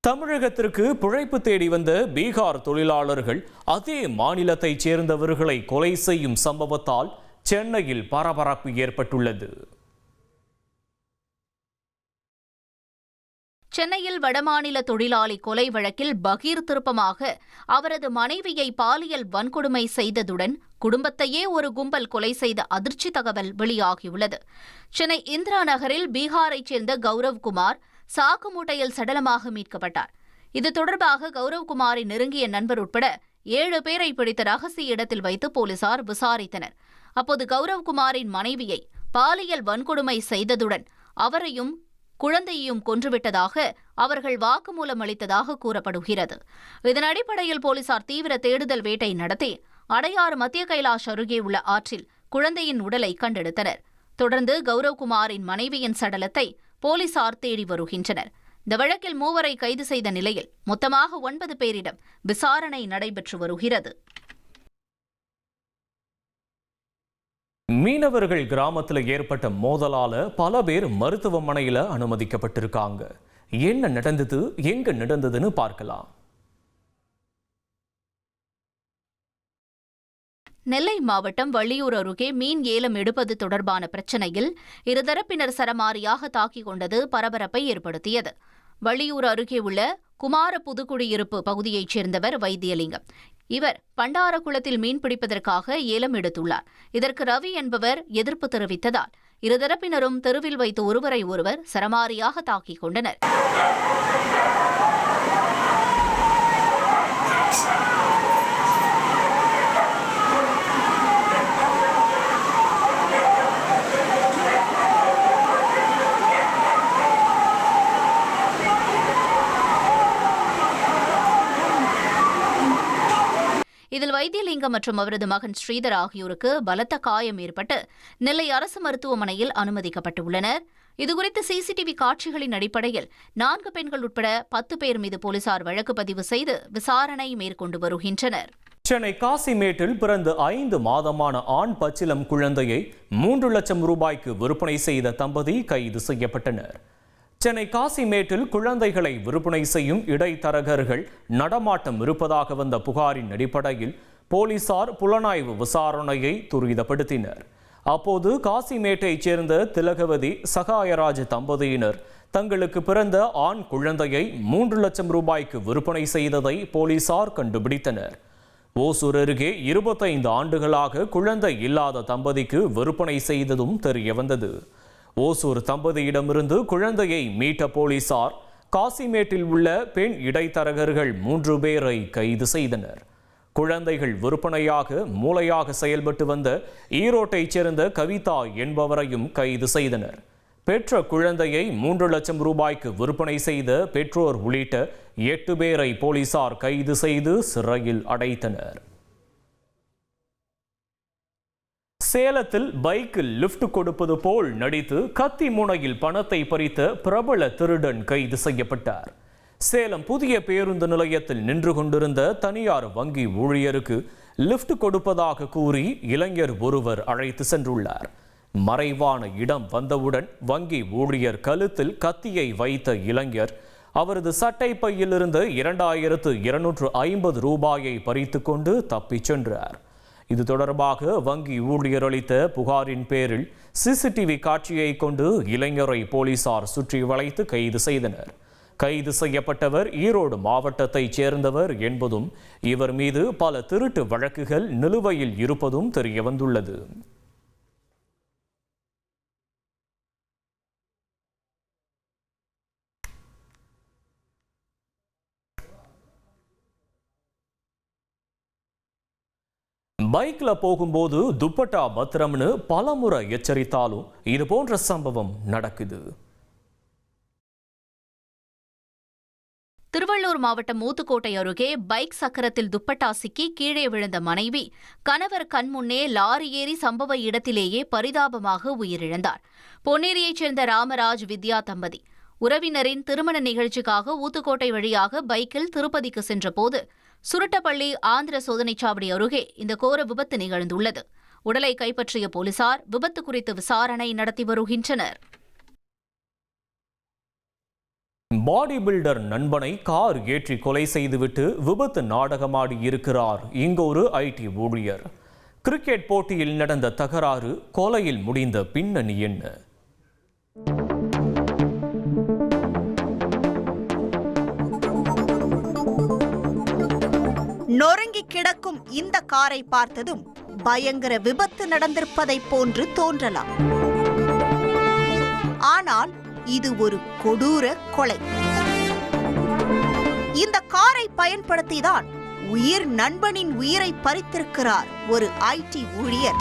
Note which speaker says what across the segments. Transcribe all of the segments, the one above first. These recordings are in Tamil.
Speaker 1: தமிழகத்திற்கு பிழைப்பு தேடி வந்த பீகார் தொழிலாளர்கள் அதே மாநிலத்தைச் சேர்ந்தவர்களை கொலை செய்யும் சம்பவத்தால் சென்னையில் பரபரப்பு ஏற்பட்டுள்ளது.
Speaker 2: சென்னையில் வடமாநில தொழிலாளி கொலை வழக்கில் பகீர் திருப்பமாக அவரது மனைவியை பாலியல் வன்கொடுமை செய்ததுடன் குடும்பத்தையே ஒரு கும்பல் கொலை செய்த அதிர்ச்சி தகவல் வெளியாகியுள்ளது. சென்னை இந்திரா நகரில் பீகாரைச் சேர்ந்த கௌரவ்குமார் சாக்கு மூட்டையில் சடலமாக மீட்கப்பட்டார். இது தொடர்பாக கௌரவ்குமாரின் நெருங்கிய நண்பர் உட்பட 7 பேரை பிடித்த ரகசிய இடத்தில் வைத்து போலீசார் விசாரித்தனர். அப்போது கௌரவ்குமாரின் மனைவியை பாலியல் வன்கொடுமை செய்ததுடன் அவரையும் குழந்தையையும் கொன்றுவிட்டதாக அவர்கள் வாக்குமூலம் அளித்ததாக கூறப்படுகிறது. இதன் அடிப்படையில் போலீசார் தீவிர தேடுதல் வேட்டை நடத்தி அடையாறு மத்திய கைலாஷ் அருகே உள்ள ஆற்றில் குழந்தையின் உடலை கண்டெடுத்தனர். தொடர்ந்து கௌரவ்குமாரின் மனைவியின் சடலத்தை போலீசார் தேடி வருகின்றனர். இந்த வழக்கில் 3 கைது செய்த நிலையில் மொத்தமாக 9 பேரிடம் விசாரணை நடைபெற்று வருகிறது.
Speaker 1: மீனவர்கள் கிராமத்தில் ஏற்பட்ட மோதலால பல பேர் மருத்துவமனையில் அனுமதிக்கப்பட்டிருக்காங்க. என்ன நடந்தது, எங்க நடந்ததுன்னு பார்க்கலாம்.
Speaker 2: நெல்லை மாவட்டம் வள்ளியூர் அருகே மீன் ஏலம் எடுப்பது தொடர்பான பிரச்சினையில் இருதரப்பினர் சரமாரியாக தாக்கிக் கொண்டது பரபரப்பை ஏற்படுத்தியது. வள்ளியூர் அருகே உள்ள குமார புதுக்குடியிருப்பு பகுதியைச் சேர்ந்தவர் வைத்தியலிங்கம். இவர் பண்டாரகுளத்தில் மீன் பிடிப்பதற்காக ஏலம் எடுத்துள்ளார். இதற்கு ரவி என்பவர் எதிர்ப்பு தெரிவித்ததால் இருதரப்பினரும் தெருவில் வைத்து ஒருவரை ஒருவர் சரமாரியாக தாக்கிக் கொண்டனர். இதில் வைத்தியலிங்கம் மற்றும் அவரது மகன் ஸ்ரீதர் ஆகியோருக்கு பலத்த காயம் ஏற்பட்டு நெல்லை அரசு மருத்துவமனையில் அனுமதிக்கப்பட்டுள்ளனர். இதுகுறித்து சிசிடிவி காட்சிகளின் அடிப்படையில் 4 பெண்கள் உட்பட 10 பேர் மீது போலீசார் வழக்கு பதிவு செய்து விசாரணை மேற்கொண்டு வருகின்றனர்.
Speaker 1: சென்னை காசிமேட்டில் பிறந்த 5 மாதமான ஆண் பச்சிளம் குழந்தையை 3 லட்சம் ரூபாய்க்கு விற்பனை செய்த தம்பதி கைது செய்யப்பட்டனர். சென்னை காசிமேட்டில் குழந்தைகளை விற்பனை செய்யும் இடைத்தரகர்கள் நடமாட்டம் இருப்பதாக வந்த புகாரின் அடிப்படையில் போலீசார் புலனாய்வு விசாரணையை துரிதப்படுத்தினர். அப்போது காசிமேட்டைச் சேர்ந்த திலகவதி சகாயராஜ் தம்பதியினர் தங்களுக்கு பிறந்த ஆண் குழந்தையை 3 லட்சம் ரூபாய்க்கு விற்பனை செய்ததை போலீசார் கண்டுபிடித்தனர். ஓசூர் அருகே 25 ஆண்டுகளாக குழந்தை இல்லாத தம்பதிக்கு விற்பனை செய்ததும் தெரியவந்தது. ஓசூர் தம்பதியிடமிருந்து குழந்தையை மீட்ட போலீசார் காசிமேட்டில் உள்ள பெண் இடைத்தரகர்கள் 3 பேரை கைது செய்தனர். குழந்தைகள் விற்பனையாக மூளையாக செயல்பட்டு வந்த ஈரோட்டைச் சேர்ந்த கவிதா என்பவரையும் கைது செய்தனர். பெற்ற குழந்தையை 3 லட்சம் ரூபாய்க்கு விற்பனை செய்த பெற்றோர் உள்ளிட்ட 8 பேரை போலீசார் கைது செய்து சிறையில் அடைத்தனர். சேலத்தில் பைக்கில் லிப்ட் கொடுப்பது போல் நடித்து கத்தி முனையில் பணத்தை பறித்த பிரபல திருடன் கைது செய்யப்பட்டார். சேலம் புதிய பேருந்து நிலையத்தில் நின்று கொண்டிருந்த தனியார் வங்கி ஊழியருக்கு லிப்ட் கொடுப்பதாக கூறி இளைஞர் ஒருவர் அழைத்து சென்றுள்ளார். மறைவான இடம் வந்தவுடன் வங்கி ஊழியர் கழுத்தில் கத்தியை வைத்த இளைஞர் அவரது சட்டை பையில் இருந்து 2250 ரூபாயை பறித்து கொண்டு தப்பிச் சென்றார். இது தொடர்பாக வங்கி ஊழியர் அளித்த புகாரின் பேரில் சிசிடிவி காட்சியை கொண்டு இளைஞரை போலீசார் சுற்றி வளைத்து கைது செய்தனர். கைது செய்யப்பட்டவர் ஈரோடு மாவட்டத்தைச் சேர்ந்தவர் என்பதும் இவர் மீது பல திருட்டு வழக்குகள் நிலுவையில் இருப்பதும் தெரியவந்துள்ளது. பைக்ல போகும்போது துப்பட்டா பத்திரம்னு பலமுறை எச்சரித்தாலும் இது போன்ற சம்பவம் நடக்குது.
Speaker 2: திருவள்ளூர் மாவட்டம் ஊத்துக்கோட்டை அருகே பைக் சக்கரத்தில் துப்பட்டா சிக்கி கீழே விழுந்த மனைவி கணவர் கண்முன்னே லாரி ஏறி சம்பவ இடத்திலேயே பரிதாபமாக உயிரிழந்தார். பொன்னேரியைச் சேர்ந்த ராமராஜ் வித்யா தம்பதி உறவினரின் திருமண நிகழ்ச்சிக்காக ஊத்துக்கோட்டை வழியாக பைக்கில் திருப்பதிக்கு சென்றபோது சுருட்டப்பள்ளி ஆந்திர சோதனைச்சாவடி அருகே இந்த கோர விபத்து நிகழ்ந்துள்ளது. உடலை கைப்பற்றிய போலீசார் விபத்து குறித்து விசாரணை நடத்தி வருகின்றனர்.
Speaker 1: பாடி பில்டர் நண்பனை கார் ஏற்றி கொலை செய்துவிட்டு விபத்து நாடகமாடி இருக்கிறார் இங்கொரு ஐடி ஊழியர். கிரிக்கெட் போட்டியில் நடந்த தகராறு, கொலையில் முடிந்த பின்னணி என்ன?
Speaker 3: நொறுங்கி கிடக்கும் இந்த காரை பார்த்ததும் பயங்கர விபத்து நடந்திருப்பதை போன்று தோன்றலாம். ஆனால் இது ஒரு கொடூர கொலை. இந்த காரை பயன்படுத்திதான் உயிர் நண்பனின் உயிரை பறித்திருக்கிறார் ஒரு ஐடி ஊழியர்.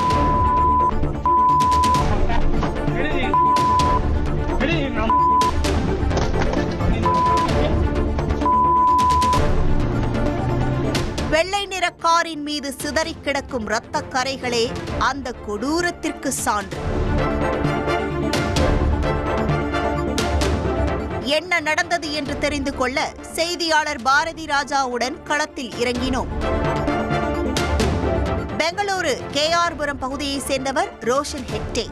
Speaker 3: வெள்ளை நிற காரின் மீது சிதறி கிடக்கும் இரத்த கரைகளே அந்த கொடூரத்திற்கு சான்று. என்ன நடந்தது என்று தெரிந்து கொள்ள செய்தியாளர் பாரதி ராஜாவுடன் களத்தில் இறங்கினோம். பெங்களூரு கேஆர்புரம் பகுதியைச் சேர்ந்தவர் ரோஷன் ஹெக்டே.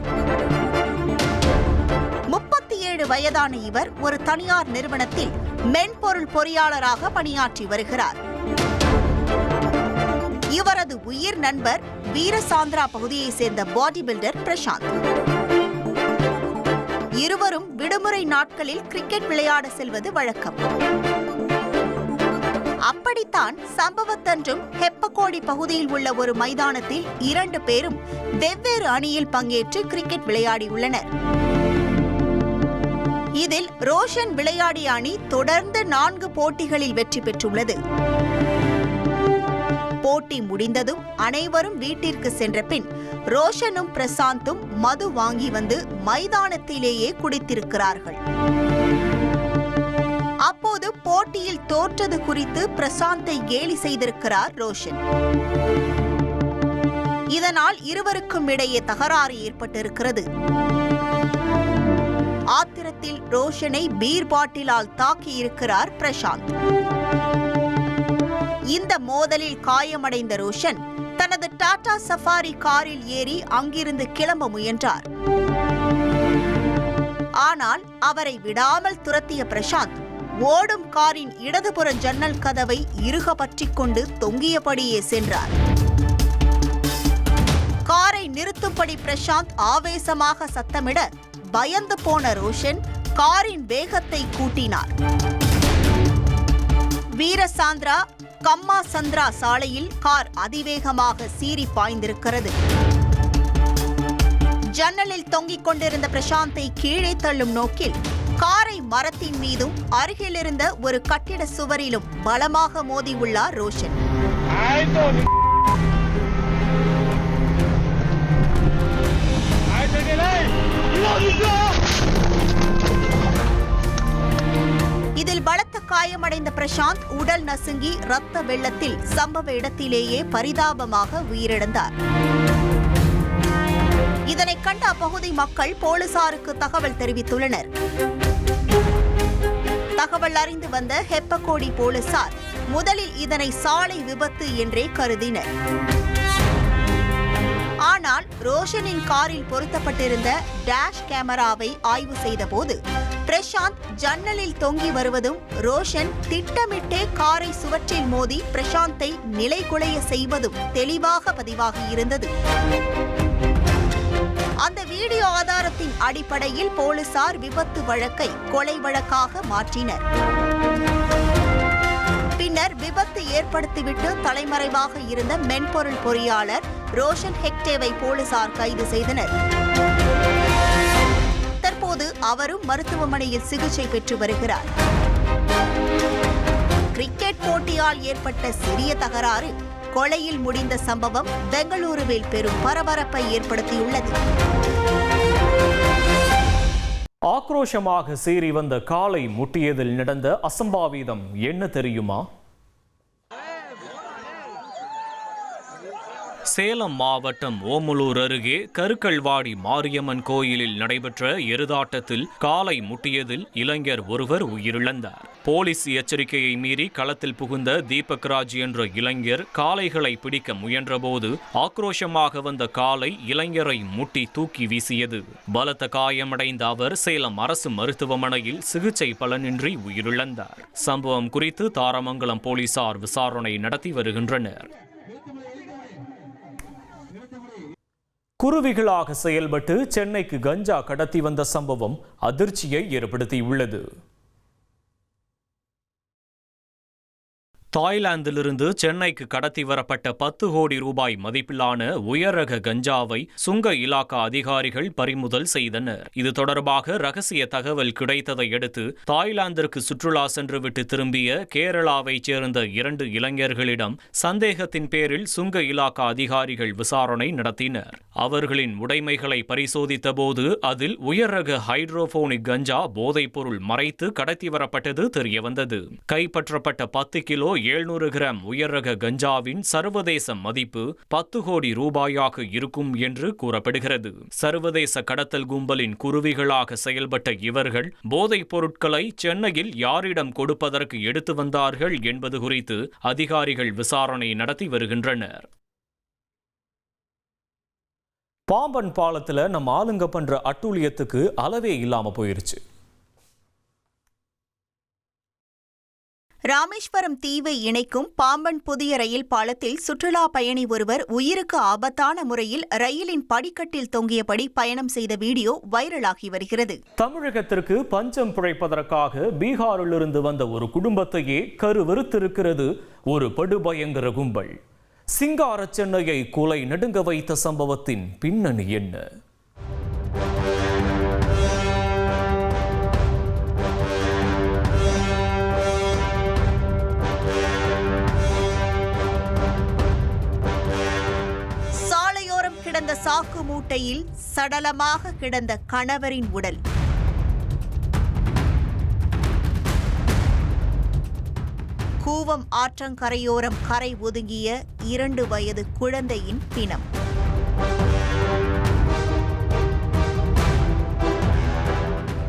Speaker 3: 37 வயதான இவர் ஒரு தனியார் நிறுவனத்தில் மென்பொருள் பொறியாளராக பணியாற்றி வருகிறார். இவரது உயிர் நண்பர் வீரசாந்திரா பகுதியைச் சேர்ந்த பாடி பில்டர் பிரசாந்த். இருவரும் விடுமுறை நாட்களில் கிரிக்கெட் விளையாட செல்வது வழக்கம். அப்படித்தான் சம்பவத்தன்றும் ஹெப்பகோடி பகுதியில் உள்ள ஒரு மைதானத்தில் 2 பேரும் வெவ்வேறு அணியில் பங்கேற்று கிரிக்கெட் விளையாடியுள்ளனர். இதில் ரோஷன் விளையாடிய அணி தொடர்ந்து 4 போட்டிகளில் வெற்றி பெற்றுள்ளது. போட்டி முடிந்ததும் அனைவரும் வீட்டிற்கு சென்ற பின் ரோஷனும் பிரசாந்தும் மது வாங்கி வந்து மைதானத்திலேயே குடித்திருக்கிறார்கள். அப்போது போட்டியில் தோற்றது குறித்து பிரசாந்தை கேலி செய்திருக்கிறார் ரோஷன். இதனால் இருவருக்கும் இடையே தகராறு ஏற்பட்டிருக்கிறது. ஆத்திரத்தில் ரோஷனை பீர் பாட்டிலால் தாக்கியிருக்கிறார் பிரசாந்த். இந்த மோதலில் காயமடைந்த ரோஷன் தனது டாடா சஃபாரி காரில் ஏறி அங்கிருந்து கிளம்ப முயன்றார். ஆனால் அவரை விடாமல் துரத்திய பிரசாந்த் ஓடும் காரின் இடதுபுற ஜன்னல் கதவை இறுக பற்றிக் கொண்டு தொங்கியபடியே சென்றார். காரை நிறுத்தும்படி பிரசாந்த் ஆவேசமாக சத்தமிட பயந்து போன ரோஷன் காரின் வேகத்தை கூட்டினார். வீரசாந்திரா கம்மா சந்திரா சாலையில் கார் அதிவேகமாக சீறி பாய்ந்திருக்கிறது. ஜன்னலில் தொங்கிக் கொண்டிருந்த பிரசாந்தை கீழே தள்ளும் நோக்கில் காரை மரத்தின் மீதும் அருகிலிருந்த ஒரு கட்டிட சுவரிலும் பலமாக மோதியுள்ளார் ரோஷன். இதில் பலத்த காயமடைந்த பிரசாந்த் உடல் நசுங்கி இரத்த வெள்ளத்தில் சம்பவ இடத்திலேயே பரிதாபமாக உயிரிழந்தார். இதனை கண்ட அப்பகுதி மக்கள் போலீசாருக்கு தகவல் தெரிவித்துள்ளனர். தகவல் அறிந்து வந்த ஹெப்பகோடி போலீசார் முதலில் இதனை சாலை விபத்து என்றே கருதினர். ஆனால் ரோஷனின் காரில் பொருத்தப்பட்டிருந்த டேஷ் கேமராவை ஆய்வு செய்தபோது பிரசாந்த் ஜன்னலில் தொங்கி வருவதும் ரோஷன் திட்டமிட்டே காரை சுவற்றில் மோதி பிரசாந்தை நிலைகுலைய செய்வதும் தெளிவாக பதிவாகியிருந்தது. அந்த வீடியோ ஆதாரத்தின் அடிப்படையில் போலீசார் விபத்து வழக்கை கொலை வழக்காக மாற்றினர். பின்னர் விபத்து ஏற்படுத்திவிட்டு தலைமறைவாக இருந்த மென்பொருள் பொறியாளர் ரோஷன் ஹெக்டேவை போலீசார் கைது செய்தனர். தற்போது அவரும் மருத்துவமனையில் சிகிச்சை பெற்று வருகிறார். கிரிக்கெட் போட்டியால் ஏற்பட்ட சிறிய தகராறு கொலையில் முடிந்த சம்பவம் பெங்களூருவில் பெரும் பரபரப்பை ஏற்படுத்தியுள்ளது.
Speaker 1: ஆக்ரோஷமாக சீறி வந்த காலை முட்டியதில் நடந்த அசம்பாவிதம் என்ன தெரியுமா? சேலம் மாவட்டம் ஓமலூர் அருகே கருக்கல்வாடி மாரியம்மன் கோயிலில் நடைபெற்ற எருதாட்டத்தில் காளை முட்டியதில் இளைஞர் ஒருவர் உயிரிழந்தார். போலீஸ் எச்சரிக்கையை மீறி களத்தில் புகுந்த தீபக் ராஜ் என்ற இளைஞர் காளைகளை பிடிக்க முயன்றபோது ஆக்ரோஷமாக வந்த காளை இளைஞரை முட்டி தூக்கி வீசியது. பலத்த காயமடைந்த அவர் சேலம் அரசு மருத்துவமனையில் சிகிச்சை பலனின்றி உயிரிழந்தார். சம்பவம் குறித்து தாரமங்கலம் போலீசார் விசாரணை நடத்தி வருகின்றனர். குருவிகளாக செயல்பட்டு சென்னைக்கு கஞ்சா கடத்தி வந்த சம்பவம் அதிர்ச்சியை ஏற்படுத்தியுள்ளது. தாய்லாந்திலிருந்து சென்னைக்கு கடத்தி வரப்பட்ட 10 கோடி ரூபாய் மதிப்பிலான உயர்ரக கஞ்சாவை சுங்க இலாக்கா அதிகாரிகள் பறிமுதல் செய்தனர். இது தொடர்பாக ரகசிய தகவல் கிடைத்ததை அடுத்து தாய்லாந்திற்கு சுற்றுலா சென்றுவிட்டு திரும்பிய கேரளாவைச் சேர்ந்த 2 இளைஞர்களிடம் சந்தேகத்தின் பேரில் சுங்க இலாக்கா அதிகாரிகள் விசாரணை நடத்தினர். அவர்களின் உடைமைகளை பரிசோதித்த போது அதில் உயர்ரக ஹைட்ரோபோனிக் கஞ்சா போதைப்பொருள் மறைத்து கடத்தி வரப்பட்டது தெரியவந்தது. கைப்பற்றப்பட்ட 10 கிலோ 700 கிராம் உயர்ரக கஞ்சாவின் சர்வதேச மதிப்பு 10 கோடி ரூபாயாக இருக்கும் என்று கூறப்படுகிறது. சர்வதேச கடத்தல் கும்பலின் குருவிகளாக செயல்பட்ட இவர்கள் போதைப் பொருட்களை சென்னையில் யாரிடம் கொடுப்பதற்கு எடுத்து வந்தார்கள் என்பது குறித்து அதிகாரிகள் விசாரணை நடத்தி வருகின்றனர். பாம்பன் பாலத்துல நம்ம ஆளுங்க பண்ற அட்டூழியத்துக்கு அளவே இல்லாம போயிருச்சு.
Speaker 3: ராமேஸ்வரம் தீவை இணைக்கும் பாம்பன் புதிய ரயில் பாலத்தில் சுற்றுலா பயணி ஒருவர் உயிருக்கு ஆபத்தான முறையில் ரயிலின் படிக்கட்டில் தொங்கியபடி பயணம் செய்த வீடியோ வைரலாகி வருகிறது.
Speaker 1: தமிழகத்திற்கு பஞ்சம் பிழைப்பதற்காக பீகாரிலிருந்து வந்த ஒரு குடும்பத்தையே கருவறுத்திருக்கிறது ஒரு படுபயங்கர கும்பல். சிங்கார சென்னையை கொலை நடுங்க வைத்த சம்பவத்தின் பின்னணி என்ன?
Speaker 3: கிடந்த சாக்கு மூட்டையில் சடலமாக கிடந்த கணவரின் உடல். கூவம் ஆற்றங்கரையோரம் கரை ஒதுங்கிய 2 வயது குழந்தையின் பிணம்.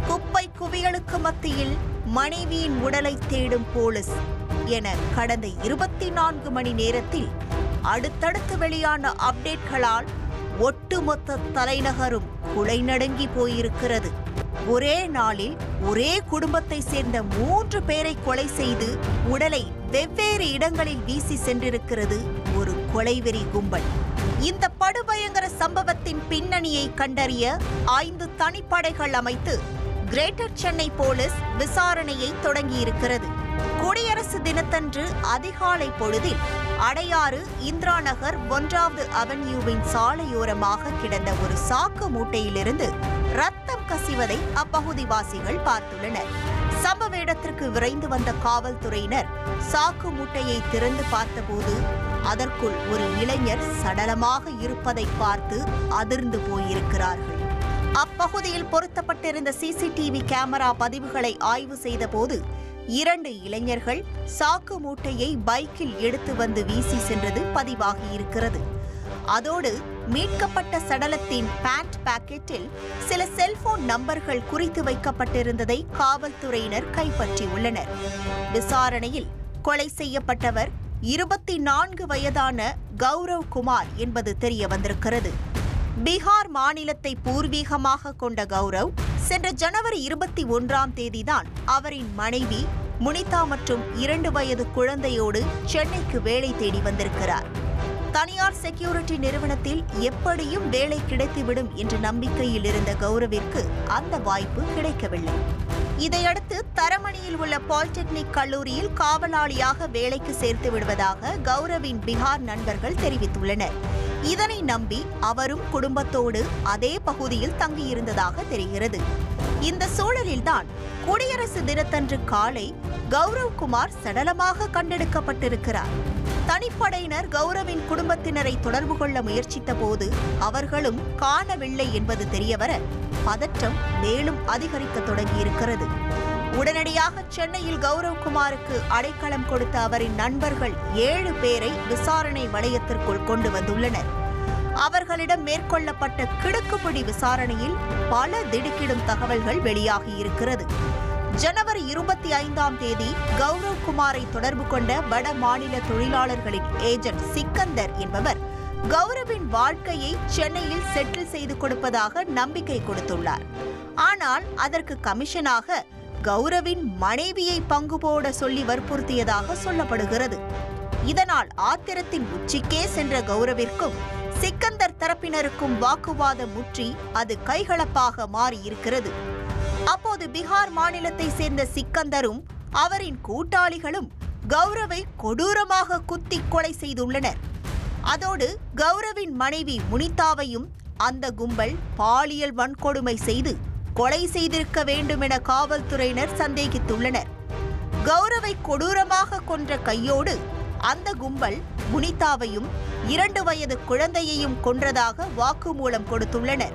Speaker 3: குப்பை குவியலுக்கு மத்தியில் மனைவியின் உடலை தேடும் போலீஸ் என கடந்த 24 மணி நேரத்தில் அடுத்தடுத்து வெளியான அப்டேட்களால் ஒட்டுமொத்த தலைநகரும் குலை நடுங்கி போயிருக்கிறது. ஒரே நாளில் ஒரே குடும்பத்தை சேர்ந்த 3 பேரை கொலை செய்து உடலை வெவ்வேறு இடங்களில் வீசி சென்றிருக்கிறது ஒரு கொலைவெறி கும்பல். இந்த படுபயங்கர சம்பவத்தின் பின்னணியை கண்டறிய 5 தனிப்படைகள் அமைத்து கிரேட்டர் சென்னை போலீஸ் விசாரணையை தொடங்கியிருக்கிறது. குடியரசு தினத்தன்று அதிகாலை பொழுதில் அடையாறு இந்திரா நகர் 1வது அவென்யூவின் சாலையோரமாக கிடந்த ஒரு சாக்கு மூட்டையிலிருந்து ரத்தம் கசிவதை அப்பகுதிவாசிகள் பார்த்துள்ளனர். சம்பவ இடத்திற்கு விரைந்து வந்த காவல்துறையினர் சாக்கு மூட்டையை திறந்து பார்த்தபோது அதற்குள் ஒரு இளைஞர் சடலமாக இருப்பதை பார்த்து அதிர்ந்து போயிருக்கிறார்கள். அப்பகுதியில் பொருத்தப்பட்டிருந்த சிசிடிவி கேமரா பதிவுகளை ஆய்வு செய்தபோது 2 இளைஞர்கள் சாக்கு மூட்டையை பைக்கில் எடுத்து வந்து வீசி சென்றது பதிவாகியிருக்கிறது. அதோடு மீட்கப்பட்ட சடலத்தின் பேண்ட் பாக்கெட்டில் சில செல்போன் நம்பர்கள் குறித்து வைக்கப்பட்டிருந்ததை காவல்துறையினர் கைப்பற்றியுள்ளனர். விசாரணையில் கொலை செய்யப்பட்டவர் 24 வயதான கௌரவ் குமார் என்பது தெரிய வந்திருக்கிறது. பீகார் மாநிலத்தை பூர்வீகமாக கொண்ட கௌரவ் சென்ற ஜனவரி 21ஆம் தேதிதான் அவரின் மனைவி முனிதா மற்றும் 2 வயது குழந்தையோடு சென்னைக்கு வேலை தேடி வந்திருக்கிறார். தனியார் செக்யூரிட்டி நிறுவனத்தில் எப்படியும் வேலை கிடைத்துவிடும் என்ற நம்பிக்கையில் இருந்த கௌரவிற்கு அந்த வாய்ப்பு கிடைக்கவில்லை. இதையடுத்து தரமணியில் உள்ள பாலிடெக்னிக் கல்லூரியில் காவலாளியாக வேலைக்கு சேர்த்து விடுவதாக கௌரவின் பீகார் நண்பர்கள் தெரிவித்துள்ளனர். இதனை நம்பி அவரும் குடும்பத்தோடு அதே பகுதியில் தங்கியிருந்ததாக தெரிகிறது. இந்த சூழலில்தான் குடியரசு தினத்தன்று காலை கௌரவ் குமார் சடலமாக கண்டெடுக்கப்பட்டிருக்கிறார். தனிப்படையினர் கௌரவின் குடும்பத்தினரை தொடர்பு கொள்ள முயற்சித்த போது அவர்களும் காணவில்லை என்பது தெரியவர பதற்றம் மேலும் அதிகரிக்க தொடங்கியிருக்கிறது. உடனடியாக சென்னையில் கௌரவ்குமாருக்கு அடைக்கலம் கொடுத்த அவரின் நண்பர்கள் 7 பேரை விசாரணை வளையத்திற்குள் கொண்டு வந்துள்ளனர். அவர்களிடம் மேற்கொள்ளப்பட்ட கிடுக்குப்பிடி விசாரணையில் பல திடுக்கிடும் தகவல்கள் வெளியாகியிருக்கிறது. ஜனவரி 25ஆம் தேதி கௌரவ்குமாரை தொடர்பு கொண்ட வட மாநில தொழிலாளர்களின் ஏஜென்ட் சிக்கந்தர் என்பவர் கௌரவின் வாழ்க்கையை சென்னையில் செட்டில் செய்து கொடுப்பதாக நம்பிக்கை கொடுத்துள்ளார். ஆனால் அதற்கு கமிஷனாக கௌரவின் மனைவியை பங்கு போட சொல்லி வற்புறுத்தியதாக சொல்லப்படுகிறது. இதனால் ஆத்திரத்தின் உச்சிக்கே சென்ற கௌரவிற்கும் சிக்கந்தர் தரப்பினருக்கும் வாக்குவாதம் முற்றி அது கைகலப்பாக மாறியிருக்கிறது. அப்போது பீகார் மாநிலத்தை சேர்ந்த சிக்கந்தரும் அவரின் கூட்டாளிகளும் கௌரவை கொடூரமாக குத்தி கொலை செய்துள்ளனர். அதோடு கௌரவின் மனைவி முனிதாவையும் அந்த கும்பல் பாலியல் வன்கொடுமை செய்து கொலை செய்திருக்க வேண்டும் என காவல்துறையினர் சந்தேகித்துள்ளனர். கௌரவை கொடூரமாக கொன்ற கையோடு அந்த கும்பல் முனிதாவையும் 2 வயது குழந்தையையும் கொன்றதாக வாக்குமூலம் கொடுத்துள்ளனர்.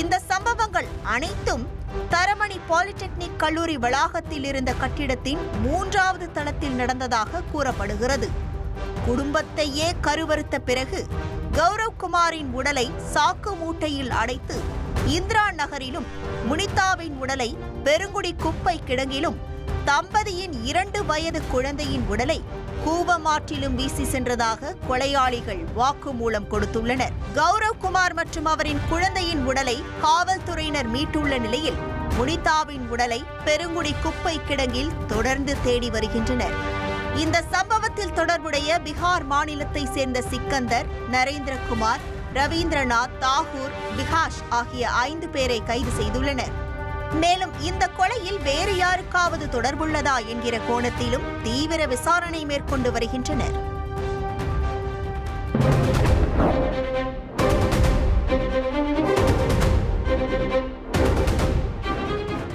Speaker 3: இந்த சம்பவங்கள் அனைத்தும் தரமணி பாலிடெக்னிக் கல்லூரி வளாகத்தில் இருந்த கட்டிடத்தின் 3வது தளத்தில் நடந்ததாக கூறப்படுகிறது. குடும்பத்தையே கருவறுத்த பிறகு கௌரவ்குமாரின் உடலை சாக்கு மூட்டையில் அடைத்து இந்திரா நகரிலும் முனிதாவின் உடலை பெருங்குடி குப்பை கிடங்கிலும் தம்பதியின் 2 வயது குழந்தையின் உடலை கூவமாற்றிலும் வீசி சென்றதாக கொலையாளிகள் வாக்குமூலம் கொடுத்துள்ளனர். கௌரவ்குமார் மற்றும் அவரின் குழந்தையின் உடலை காவல்துறையினர் மீட்டுள்ள நிலையில் முனிதாவின் உடலை பெருங்குடி குப்பை கிடங்கில் தொடர்ந்து தேடி வருகின்றனர். இந்த சம்பவத்தில் தொடர்புடைய பீகார் மாநிலத்தை சேர்ந்த சிக்கந்தர், நரேந்திரகுமார், ரவீந்திரநாத், தாகூர், விகாஷ் ஆகிய 5 பேரை கைது செய்துள்ளனர். மேலும் இந்த கொலையில் வேறு யாருக்காவது தொடர்புள்ளதா என்கிற கோணத்திலும் தீவிர விசாரணை மேற்கொண்டு வருகின்றனர்.